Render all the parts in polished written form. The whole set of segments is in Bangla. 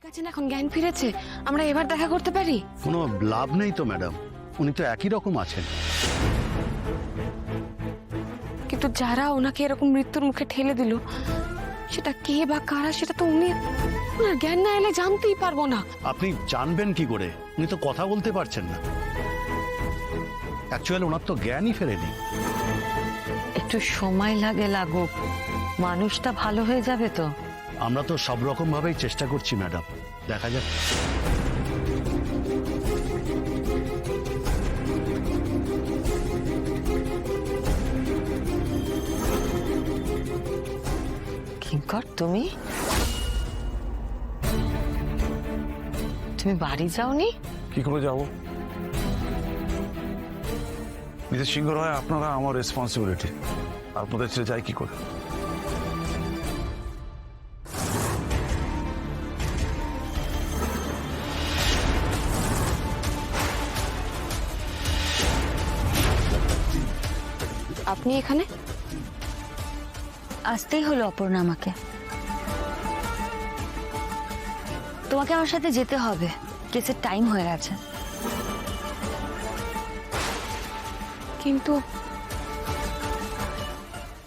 আছেন, এখন জ্ঞান ফিরেছে, আমরা এবার দেখা করতে পারি? কোনো লাভ নেই তো ম্যাডাম, উনি তো একই রকম আছেন। কিন্তু যারা ওনাকে এরকম মৃত্যুর মুখে ঠেলে দিল, সেটা কে বা কারা, সেটা তো ওনার জ্ঞান না এলে জানতেই পারবো না। আপনি জানবেন কি করে? উনি তো কথা বলতে পারছেন না। অ্যাকচুয়ালি ওনার তো জ্ঞানই ফেরেনি। একটু সময় লাগুক, মানুষটা ভালো হয়ে যাবে তো। আমরা তো সব রকম ভাবেই চেষ্টা করছি ম্যাডাম, দেখা যাক। কিঙ্কর, তুমি বাড়ি যাওনি? কি করে যাব? মিসেস সিংহ রায়, আপনারা আমার রেসপন্সিবিলিটি, আপনাদের ছেড়ে যাই কি করে? আপনি এখানে? আসতেই হলো অপর্ণা আমাকে। তোমাকে আমার সাথে যেতে হবে, কেসের টাইম হয়ে গেছে। কিন্তু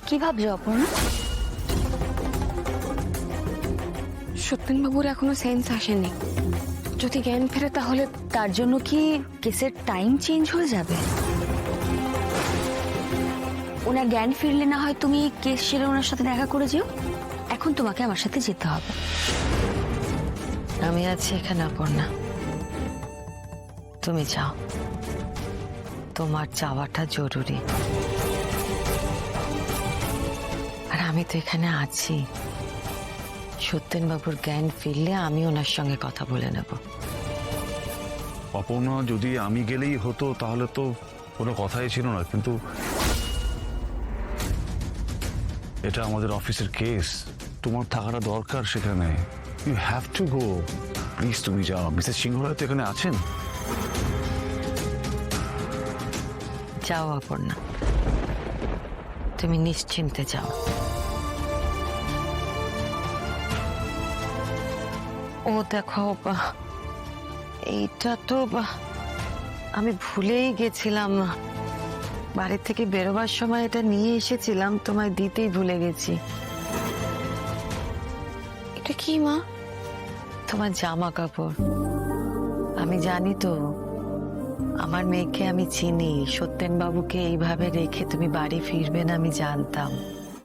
কি ভাবছো অপর্ণা? সত্যেনবাবুর এখনো সেন্স আসেনি, যদি জ্ঞান ফেরে তাহলে। তার জন্য কি কেসের টাইম চেঞ্জ হয়ে যাবে? ওনার জ্ঞান ফিরলে না হয় তুমি কেস সেরে ওনার সাথে দেখা করে যেও। এখন তোমাকে আমার সাথে যেতে হবে। আমি আছি এখানে অপর্ণা, তুমি যাও, তোমার যাওয়াটা জরুরি। আর আমি তো এখানে আছি, সত্যেনবাবুর জ্ঞান ফিরলে আমি ওনার সঙ্গে কথা বলে নেব। অপর্ণা, যদি আমি গেলেই হতো তাহলে তো কোনো কথাই ছিল না, কিন্তু এটা আমাদের অফিসের কেস, তোমার থাকাটা দরকার সেখানে। You have to go, please তুমি যাও। মিসেস সিংহ রায় তো এখানে আছেন। যাও অপর্ণা, তুমি নিশ্চিন্তে যাও। ও দেখো, এইটা তো আমি ভুলেই গেছিলাম। বাড়ি থেকে বেরোবার সময় এটা নিয়ে এসেছিলাম, তোমায় দিতেই ভুলে গেছি। এটা কি মা? তোমার জামা কাপড়। আমি জানি তো, আমার মেয়েকে আমি চিনি। সত্যেনবাবুকে এইভাবে রেখে তুমি বাড়ি ফিরবে না, আমি জানতাম।